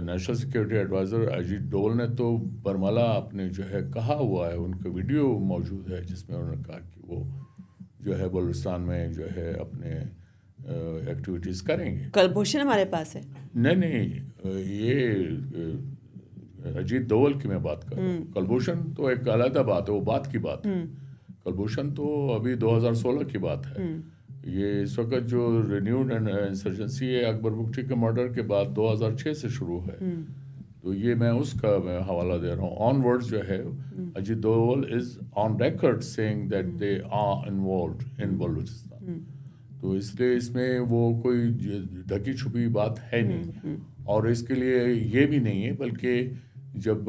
National security advisor Ajit ڈول نے تو برملا اپنے جو ہے کہا ہوا ہے، ان کا ویڈیو موجود ہے جس میں انہوں نے کہا کہ وہ جو ہے بلوچستان میں جو ہے اپنے ایکٹیویٹیز کریں گے. کلبھوشن ہمارے پاس ہے. نہیں یہ اجیت ڈول کی میں بات کر رہا ہوں. کلبھوشن تو ایک علیحدہ بات ہے، وہ بات کی بات ہے. کلبھوشن تو ابھی 2016 کی بات ہے. یہ اس وقت جو رینیوڈ انسرجنسی ہے اکبر بگٹی کے مرڈر کے بعد 2006 سے شروع ہے. تو یہ میں اس کا میں حوالہ دے رہا ہوں. آن ورڈ جو ہے Ajit Doval is on record seeing that they are involved in Balochistan. تو اس لیے اس میں وہ کوئی ڈھکی چھپی بات ہے نہیں. اور اس کے لیے یہ بھی نہیں ہے، بلکہ جب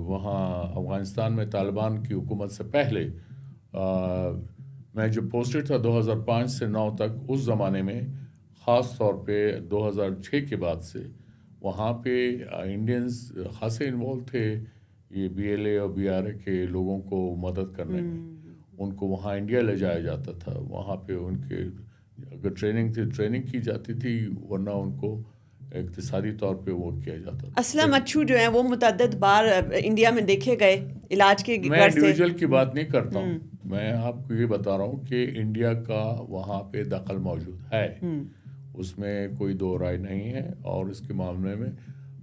وہاں افغانستان میں طالبان کی حکومت سے پہلے میں جو پوسٹڈ تھا 2005 سے 9 تک، اس زمانے میں خاص طور پہ 2006 کے بعد سے وہاں پہ انڈینز خاصے انوالو تھے. یہ BLA اور BRA کے لوگوں کو مدد کرنے میں ان کو وہاں انڈیا لے جایا جاتا تھا. وہاں پہ ان کے اگر ٹریننگ کی جاتی تھی، ورنہ ان کو اقتصادی طور پہ وہ کیا جاتا تھا. اسلم اچھو جو ہیں وہ متعدد بار انڈیا میں دیکھے گئے علاج کے. میں انڈیویجول کی بات نہیں کرتا ہوں، میں آپ کو یہ بتا رہا ہوں کہ انڈیا کا وہاں پہ دخل موجود ہے، اس میں کوئی دو رائے نہیں ہے. اور اس کے معاملے میں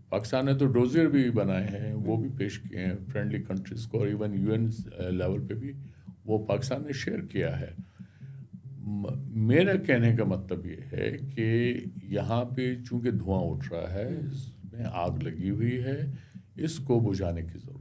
پاکستان نے تو ڈوزیر بھی بنائے ہیں، وہ بھی پیش کیے ہیں فرینڈلی کنٹریز کو، اور ایون UN لیول پہ بھی وہ پاکستان نے شیئر کیا ہے. میرا کہنے کا مطلب یہ ہے کہ یہاں پہ چونکہ دھواں اٹھ رہا ہے، اس میں آگ لگی ہوئی ہے، اس کو بجھانے کی ضرورت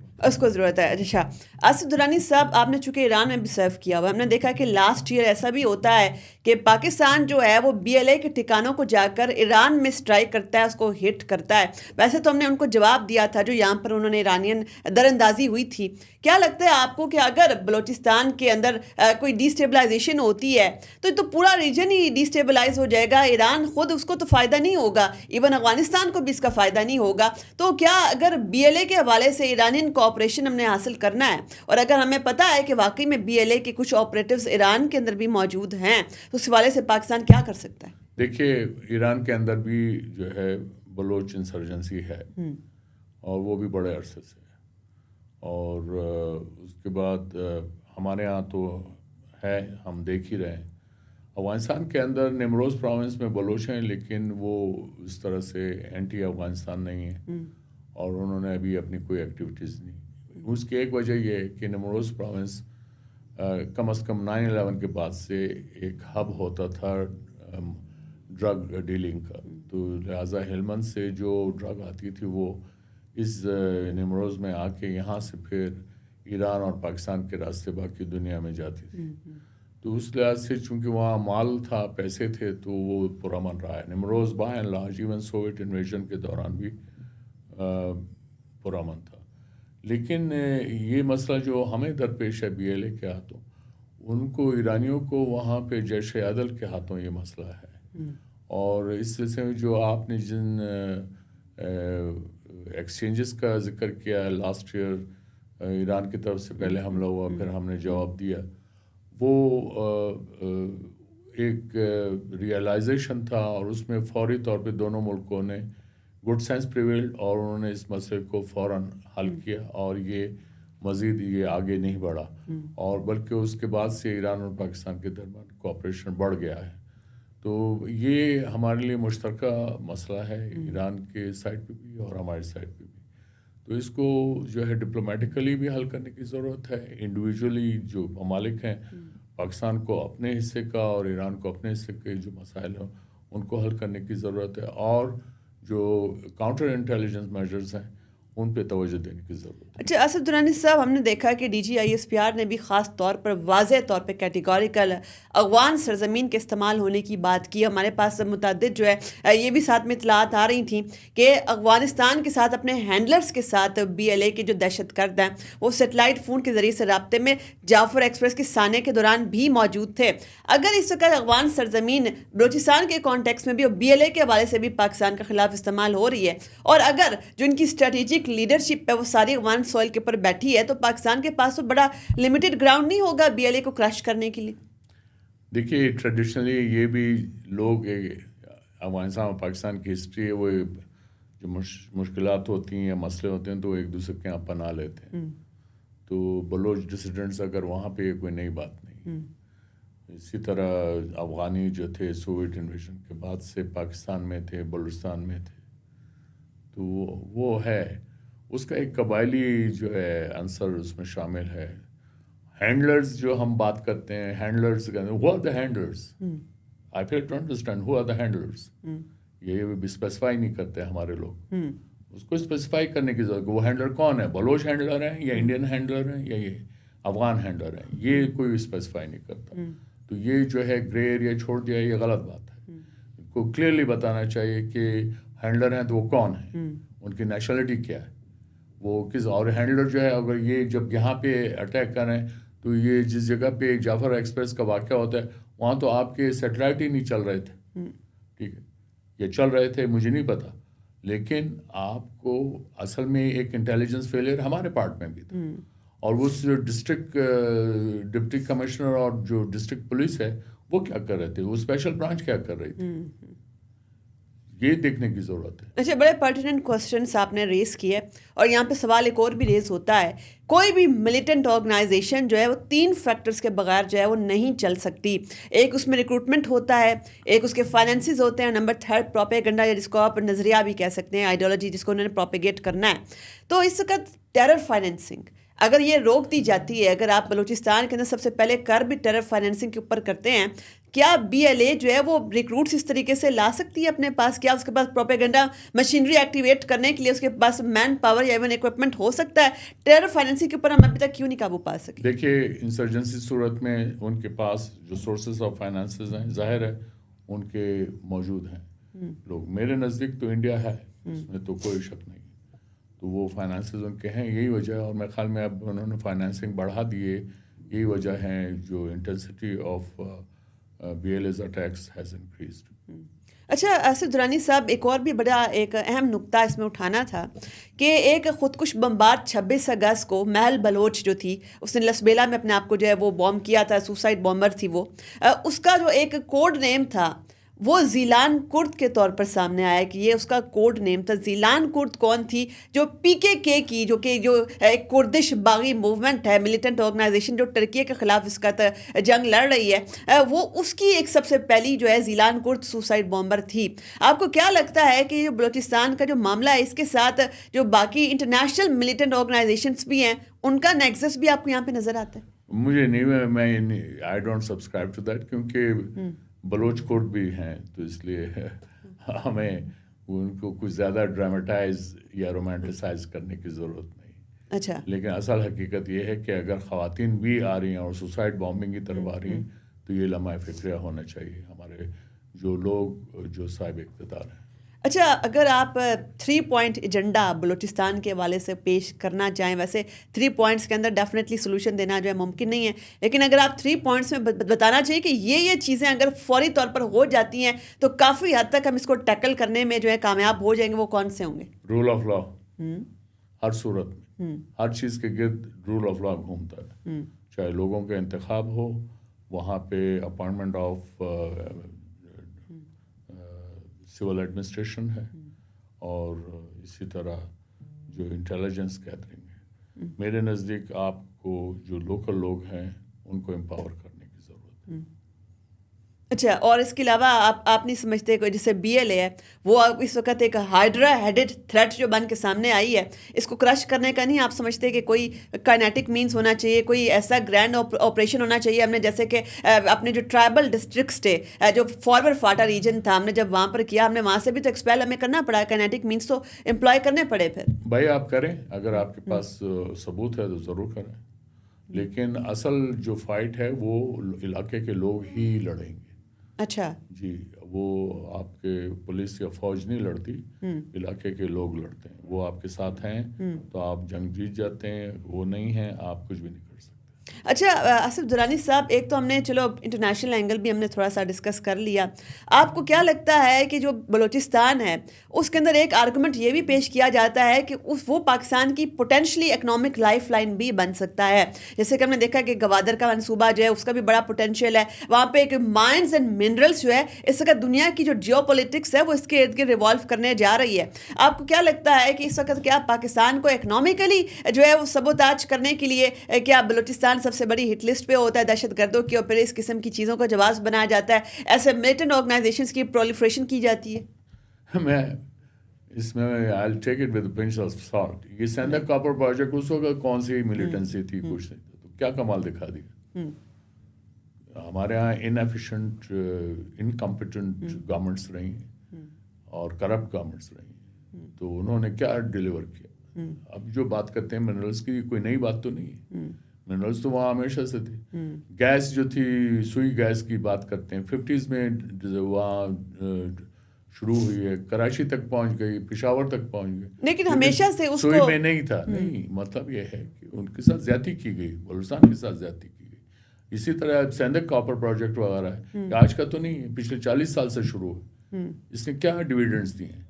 ہے. اچھا اسد درانی صاحب، آپ نے چونکہ ایران میں بھی سرو کیا ہوا، ہم نے دیکھا کہ لاسٹ ایئر ایسا بھی ہوتا ہے کہ پاکستان جو ہے وہ BLA کے ٹھکانوں کو جا کر ایران میں اسٹرائک کرتا ہے، اس کو ہٹ کرتا ہے. ویسے تو ہم نے ان کو جواب دیا تھا جو یہاں پر انہوں نے ایرانین در اندازی ہوئی تھی. کیا لگتا ہے آپ کو کہ اگر بلوچستان کے اندر کوئی ڈی اسٹیبلائزیشن ہوتی ہے تو پورا ریجن ہی ڈی اسٹیبلائز ہو جائے گا؟ ایران خود اس کو تو فائدہ نہیں ہوگا، ایون افغانستان کو بھی اس کا فائدہ نہیں ہوگا. تو کیا اگر BLA کے حوالے سے ایرانین کوآپریشن ہم نے حاصل کرنا ہے، اور اگر ہمیں پتہ ہے کہ واقعی میں BLA کے کچھ آپریٹیوز ایران کے اندر بھی موجود ہیں، تو اس حوالے سے پاکستان کیا کر سکتا ہے؟ دیکھیے، ایران کے اندر بھی جو ہے بلوچ انسرجنسی ہے، اور وہ بھی بڑے عرصے سے. اور اس کے بعد ہمارے ہاں تو ہے، ہم دیکھ ہی رہے ہیں. افغانستان کے اندر نیمروز پروونس میں بلوچ ہیں، لیکن وہ اس طرح سے اینٹی افغانستان نہیں ہیں، اور انہوں نے ابھی اپنی کوئی ایکٹیویٹیز نہیں. اس کی ایک وجہ یہ ہے کہ نیمروز پروونس کم از کم 9/11 کے بعد سے ایک ہب ہوتا تھا ڈرگ ڈیلنگ کا. تو لہٰذا ہلمند سے جو ڈرگ آتی تھی وہ اس نیمروز میں آ کے یہاں سے پھر ایران اور پاکستان کے راستے باقی دنیا میں جاتی تھی. تو اس لحاظ سے چونکہ وہاں مال تھا، پیسے تھے، تو وہ پرامن رہا ہے. Nimruz by and large even Soviet invasion کے دوران بھی پرامن تھا. لیکن یہ مسئلہ جو ہمیں درپیش ہے BLA کے ہاتھوں، ان کو ایرانیوں کو وہاں پہ جیش عدل کے ہاتھوں یہ مسئلہ ہے. اور اس سلسلے میں جو آپ نے جن ایکسچینجز کا ذکر کیا لاسٹ ایئر، ایران کی طرف سے پہلے حملہ ہوا، پھر ہم نے جواب دیا، وہ ایک ریئلائزیشن تھا، اور اس میں فوری طور پہ دونوں ملکوں نے گڈ سینس پریویلڈ، اور انہوں نے اس مسئلے کو فوراً حل کیا، اور یہ مزید یہ آگے نہیں بڑھا، اور بلکہ اس کے بعد سے ایران اور پاکستان کے درمیان کوآپریشن بڑھ گیا ہے. تو یہ ہمارے لیے مشترکہ مسئلہ ہے، ایران کے سائڈ پہ بھی اور ہماری سائڈ پہ بھی. تو اس کو جو ہے ڈپلومیٹیکلی بھی حل کرنے کی ضرورت ہے. انڈیویجولی جو ممالک ہیں، پاکستان کو اپنے حصے کا اور ایران کو اپنے حصے کے جو مسائل ہیں ان کو حل کرنے کی ضرورت ہے، اور جو کاؤنٹر انٹیلیجنس میجرز ہیں ان پہ توجہ دینے کی ضرورت ہے. اچھا اسد درانی صاحب، ہم نے دیکھا کہ DGISPR نے بھی خاص طور پر واضح طور پہ کیٹیگوریکل افغان سرزمین کے استعمال ہونے کی بات کی. ہمارے پاس متعدد جو ہے یہ بھی ساتھ میں اطلاعات آ رہی تھیں کہ افغانستان کے ساتھ اپنے ہینڈلرز کے ساتھ BLA کے جو دہشت گرد ہیں وہ سیٹلائٹ فون کے ذریعے سے رابطے میں جعفر ایکسپریس کے سانے کے دوران بھی موجود تھے. اگر اس وقت افغان سرزمین بلوچستان کے کانٹیکس میں بھی اور BLA کے حوالے سے بھی پاکستان کے خلاف استعمال ہو رہی ہے، اور اگر جو ان کی اسٹریٹجک لیڈرشپ ہے وہ ساری افغان سوئل کے اوپر بیٹھی ہے، تو پاکستان کے پاس تو بڑا لمیٹڈ گراؤنڈ نہیں ہوگا BLA کو کرش کرنے کے لیے؟ دیکھیے، ٹریڈیشنلی یہ بھی لوگ افغانستان اور پاکستان کی ہسٹری ہے، وہ جو مشکلات ہوتی ہیں یا مسئلے ہوتے ہیں تو ایک دوسرے کے یہاں پناہ لیتے ہیں. تو بلوچ ڈسیڈنٹس اگر وہاں پہ کوئی نئی بات نہیں. اسی طرح افغانی جو تھے سوویت انویژن کے بعد سے پاکستان میں تھے، بلوچستان میں تھے. تو وہ ہے اس کا ایک قبائلی جو ہے عنصر اس میں شامل ہے. ہینڈلرز جو ہم بات کرتے ہیں، handlers who are the handlers. I feel to understand who are the handlers. یہ اسپیسیفائی نہیں کرتے ہمارے لوگ. اس کو اسپیسیفائی کرنے کی ضرورت. وہ ہینڈلر کون ہے؟ بلوچ ہینڈلر ہیں یا انڈین ہینڈلر ہیں یا یہ افغان ہینڈلر ہیں؟ یہ کوئی اسپیسیفائی نہیں کرتا. تو یہ جو ہے گرے ایریا چھوڑ دیا، یہ غلط بات ہے. ان کو کلیئرلی بتانا چاہیے کہ ہینڈلر ہیں تو وہ کون ہیں، ان کی نیشنلٹی کیا ہے، وہ کس. اور ہینڈلر جو ہے اگر یہ جب یہاں پہ اٹیک کریں تو یہ جس جگہ پہ جعفر ایکسپریس کا واقعہ ہوتا ہے وہاں تو آپ کے سیٹلائٹ ہی نہیں چل رہے تھے. ٹھیک ہے، یہ چل رہے تھے مجھے نہیں پتا، لیکن آپ کو اصل میں ایک انٹیلیجنس فیلئر ہمارے پارٹ میں بھی تھا. اور اس جو ڈسٹرکٹ ڈپٹی کمشنر اور جو ڈسٹرکٹ پولیس ہے وہ کیا کر رہے تھے، وہ اسپیشل برانچ کیا کر رہی تھی، یہ دیکھنے کی ضرورت ہے. اچھا، بڑے پرٹیننٹ کوسچنس آپ نے ریز کیے، اور یہاں پہ سوال ایک اور بھی ریز ہوتا ہے. کوئی بھی ملیٹنٹ آرگنائزیشن جو ہے وہ 3 فیکٹرز کے بغیر جو ہے وہ نہیں چل سکتی. ایک اس میں ریکروٹمنٹ ہوتا ہے، ایک اس کے فائنینسز ہوتے ہیں، نمبر 3 پروپیگنڈا، یا جس کو آپ نظریہ بھی کہہ سکتے ہیں، آئیڈیالوجی جس کو انہوں نے پروپیگیٹ کرنا ہے. تو اس وقت ٹیرر فائنینسنگ اگر یہ روک دی جاتی ہے، اگر آپ بلوچستان کے اندر سب سے پہلے کر بھی ٹیرر فائنینسنگ کے اوپر کرتے ہیں، کیا بی ایل اے جو ہے وہ ریکروٹس اس طریقے سے لا سکتی ہے اپنے پاس؟ کیا اس کے پاس پروپیگنڈا مشینری ایکٹیویٹ کرنے کے لیے اس کے پاس مین پاور یا ایون ایکوپمنٹ ہو سکتا ہے؟ ٹیرر فائنینسنگ کے اوپر ہم ابھی تک کیوں نہیں قابو پا سکے؟ دیکھیے انسرجنسی صورت میں ان کے پاس جو سورسز آف فائنانسز ہیں ظاہر ہے ان کے موجود ہیں لوگ. میرے نزدیک تو انڈیا ہے، اس میں تو کوئی شک نہیں. تو وہ فائنانسز ان کے ہیں، یہی وجہ ہے. اور میرے خیال میں اب انہوں نے فائنانسنگ بڑھا دیے، یہی وجہ ہے جو intensity of B L as attacks has increased. اچھا آصف درانی صاحب، ایک اور بھی بڑا ایک اہم نقطہ اس میں اٹھانا تھا کہ ایک خودکش بمبار 26 اگست کو محل بلوچ جو تھی، اس نے لسبیلا میں اپنے آپ کو جو ہے وہ بوم کیا تھا، سوسائڈ بومبر تھی وہ. اس کا جو ایک کوڈ نیم تھا وہ زیلان کرد کے طور پر سامنے آیا کہ یہ اس کا کوڈ نیم تھا. زیلان کرد کون تھی؟ جو پی کے کی جو ایک کردش باغی موومنٹ ہے، ملیٹنٹ آرگنائزیشن جو ترکی کے خلاف اس کا جنگ لڑ رہی ہے، وہ اس کی ایک سب سے پہلی جو ہے زیلان کرد سوسائڈ بومبر تھی. آپ کو کیا لگتا ہے کہ جو بلوچستان کا جو معاملہ ہے اس کے ساتھ جو باقی انٹرنیشنل ملیٹنٹ آرگنائزیشنس بھی ہیں ان کا نیکسس بھی آپ کو یہاں پہ نظر آتا ہے؟ مجھے نہیں، میں I don't subscribe to that, کیونکہ بلوچ کوٹ بھی ہیں تو اس لیے ہمیں ان کو کچھ زیادہ ڈراماٹائز یا رومانٹیسائز کرنے کی ضرورت نہیں. اچھا، لیکن اصل حقیقت یہ ہے کہ اگر خواتین بھی آ رہی ہیں اور سوسائڈ بامبنگ کی طرف آ رہی ہیں تو یہ لمحہ فکریہ ہونا چاہیے ہمارے جو لوگ جو صاحب اقتدار ہیں. اچھا، اگر آپ 3 پوائنٹ ایجنڈا بلوچستان کے حوالے سے پیش کرنا چاہیں، ویسے 3 پوائنٹس کے اندر ڈیفینیٹلی سولوشن دینا جو ہے ممکن نہیں ہے، لیکن اگر آپ 3 پوائنٹس میں بتانا چاہیے کہ یہ چیزیں اگر فوری طور پر ہو جاتی ہیں تو کافی حد تک ہم اس کو ٹیکل کرنے میں جو ہے کامیاب ہو جائیں گے، وہ کون سے ہوں گے؟ Role of law. ہر صورت میں ہر چیز کے گرد رول آف لا گھومتا ہے، چاہے لوگوں کے انتخاب ہو، وہاں پہ اپائنٹمنٹ آف سول ایڈمنسٹریشن ہے، اور اسی طرح جو انٹیلیجنس گیدرنگ ہے. میرے نزدیک آپ کو جو لوکل لوگ ہیں ان کو امپاور کرنے کی ضرورت ہے. اچھا، اور اس کے علاوہ آپ نہیں سمجھتے کوئی جیسے بی ایل اے ہے وہ اس وقت ایک ہائیڈرا ہیڈڈ تھریٹ جو بن کے سامنے آئی ہے، اس کو کرش کرنے کا نہیں آپ سمجھتے کہ کوئی کائنیٹک مینس ہونا چاہیے، کوئی ایسا گرینڈ آپریشن ہونا چاہیے؟ ہم نے جیسے کہ اپنے جو ٹرائبل ڈسٹرکٹس تھے، جو فارورڈ فاٹا ریجن تھا، ہم نے جب وہاں پر کیا، ہم نے وہاں سے بھی تو ایکسپیل ہمیں کرنا پڑا، کائنیٹک مینس تو امپلائے کرنے پڑے. پھر بھائی آپ کریں، اگر آپ کے پاس ثبوت ہے تو ضرور کریں، لیکن اصل جو فائٹ ہے وہ علاقے کے لوگ ہی لڑیں گے. اچھا جی، وہ آپ کے پولیس یا فوج نہیں لڑتی، علاقے کے لوگ لڑتے ہیں. وہ آپ کے ساتھ ہیں تو آپ جنگ جیت جاتے ہیں، وہ نہیں ہیں آپ کچھ بھی نہیں کر سکتے. اچھا آصف درانی صاحب، ایک تو ہم نے چلو انٹرنیشنل اینگل بھی ہم نے تھوڑا سا ڈسکس کر لیا. آپ کو کیا لگتا ہے کہ جو بلوچستان ہے اس کے اندر ایک آرگومنٹ یہ بھی پیش کیا جاتا ہے کہ وہ پاکستان کی پوٹینشلی اکنامک لائف لائن بھی بن سکتا ہے؟ جیسے کہ ہم نے دیکھا کہ گوادر کا منصوبہ جو ہے اس کا بھی بڑا پوٹینشیل ہے وہاں پہ. ایک مائنز اینڈ منرلس جو ہے اس وقت دنیا کی جو جیو پولیٹکس ہے وہ اس کے ارد گرد ریوالو کرنے جا رہی ہے. آپ کو کیا لگتا ہے کہ اس وقت کیا پاکستان کو اکنامکلی جو ہے وہ سبوتاج کرنے کے لیے کیا بلوچستان سب سے بڑی ہٹ لسٹ پہ ہوتا ہے دہشت گردوں کی، اور پھر اس قسم کی چیزوں کا جواز بنایا جاتا ہے، ایسے ملیٹنٹ آرگنائزیشنز کی پرولیفریشن کی جاتی ہے؟ میں اس میں I'll take it with a pinch of salt. یہ سینڈک کاپر پروجیکٹ اس وقت کون سی ملیٹنسی تھی، کچھ نہیں تھا، تو کیا کمال دکھا دیا. ہمارے ہاں انیفیشینٹ انکمپیٹنٹ گورنمنٹس رہی اور کرپٹ گورنمنٹس رہی، تو انہوں نے کیا ڈیلیور کیا. اب جو بات کرتے ہیں منرلس کی، کوئی نئی بات تو نہیں ہے. منرلس تو وہاں ہمیشہ سے تھی. گیس جو تھی، سوئی گیس کی بات کرتے ہیں، 50s میں وہاں شروع ہوئی ہے، کراچی تک پہنچ گئی، پشاور تک پہنچ گئی، لیکن ہمیشہ سے اس سوئی کو میں نہیں تھا. نہیں، مطلب یہ ہے کہ ان کے ساتھ زیادتی کی گئی، بلوچستان کے ساتھ زیادتی کی گئی. اسی طرح سینڈک کاپر پروجیکٹ وغیرہ ہے، آج کا تو نہیں ہے، پچھلے 40 سال سے شروع ہے. اس نے کیا ڈویڈنڈس دیے ہیں،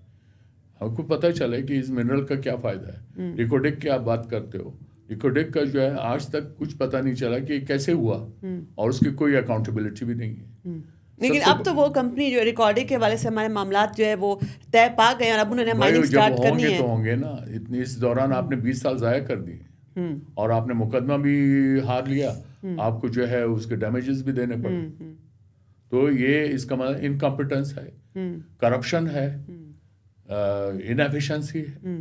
ہم کو پتہ چلے کہ اس منرل کا کیا فائدہ ہے. ریکوڈک کی آپ بات کرتے ہو، ریکوڈک کا جو ہے آج تک کچھ پتہ نہیں چلا کہ یہ کیسے ہوا، اور اس کی کوئی اکاؤنٹیبلٹی بھی نہیں ہے. لیکن اب تو وہ کمپنی جو ریکارڈنگ کے والے سے ہمارے معاملات جو ہے وہ طے پا گئے، اور اب انہوں نے مائننگ سٹارٹ کرنی ہے. تو ہوں گے نا، اس دوران آپ نے 20 سال ضائع کر دیے، اور آپ نے مقدمہ بھی ہار لیا، آپ کو جو ہے اس کے ڈیمیجز بھی دینے پڑے. تو یہ اس کا مطلب انکمپیٹنس ہے، کرپشن ہے، انیفیشنسی ہے.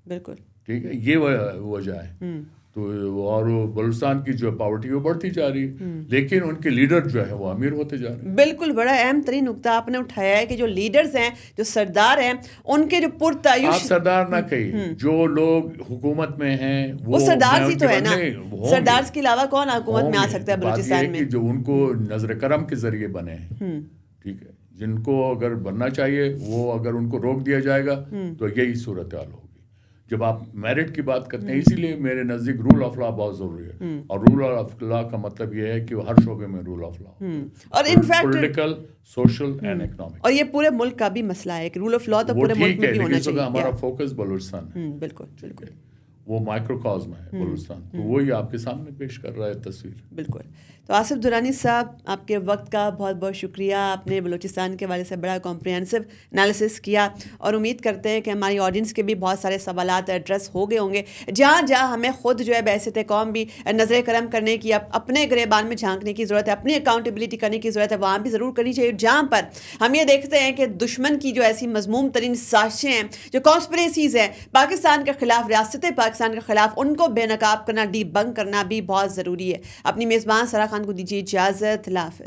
بالکل ٹھیک ہے، یہ وجہ ہے. تو اور بلوچستان کی جو پاورٹی وہ بڑھتی جا رہی ہے، لیکن ان کے لیڈر جو ہے وہ امیر ہوتے جا رہے ہیں. بالکل بڑا اہم ترین نقطہ آپ نے اٹھایا ہے کہ جو لیڈرز ہیں، جو سردار ہیں، ان کے جو پرتعیش، آپ سردار نہ کہیے، جو لوگ حکومت میں ہیں وہ سردار ہی تو ہے نا. سردار کے علاوہ کون حکومت میں آ سکتا ہے بلوچستان میں؟ جو ان کو نظر کرم کے ذریعے بنے ہیں، ٹھیک ہے، جن کو اگر بننا چاہیے وہ اگر ان کو روک دیا جائے گا تو یہی صورتحال ہوگی. جب آپ میرٹ کی بات کرتے ہیں، اسی لیے میرے نزدیک رول آف لا بہت ضروری ہے. اور رول آف لا کا مطلب یہ ہے کہ ہر شعبے میں رول آف لا ہو، اور in fact political, social and economic. اور یہ پورے ملک کا بھی مسئلہ ہے کہ رول آف لا تو پورے ملک میں بھی ہونا چاہیے. ہمارا فوکس بلوچستان ہے. بالکل بالکل، وہ مائکرو کازم ہے بلوچستان، تو وہی آپ کے سامنے پیش کر رہا ہے تصویر. بالکل. تو آصف درانی صاحب، آپ کے وقت کا بہت بہت شکریہ. آپ نے بلوچستان کے بارے سے بڑا کمپریہنسو انالیسس کیا، اور امید کرتے ہیں کہ ہماری آڈینس کے بھی بہت سارے سوالات ایڈریس ہو گئے ہوں گے. جہاں جہاں ہمیں خود جو ہے بحیثیت قوم بھی نظر کرم کرنے کی، اپنے گریبان میں جھانکنے کی ضرورت ہے، اپنی اکاؤنٹیبلٹی کرنے کی ضرورت ہے، وہاں بھی ضرور کرنی چاہیے. جہاں پر ہم یہ دیکھتے ہیں کہ دشمن کی جو ایسی مذموم ترین سازشیں ہیں، جو کانسپریسیز ہیں پاکستان کے خلاف، ریاست پاکستان کے خلاف، ان کو بے نقاب کرنا، ڈی بنک کرنا بھی بہت ضروری ہے. اپنی میزبان سارا خان کو دیجیے اجازت. اللہ حافظ.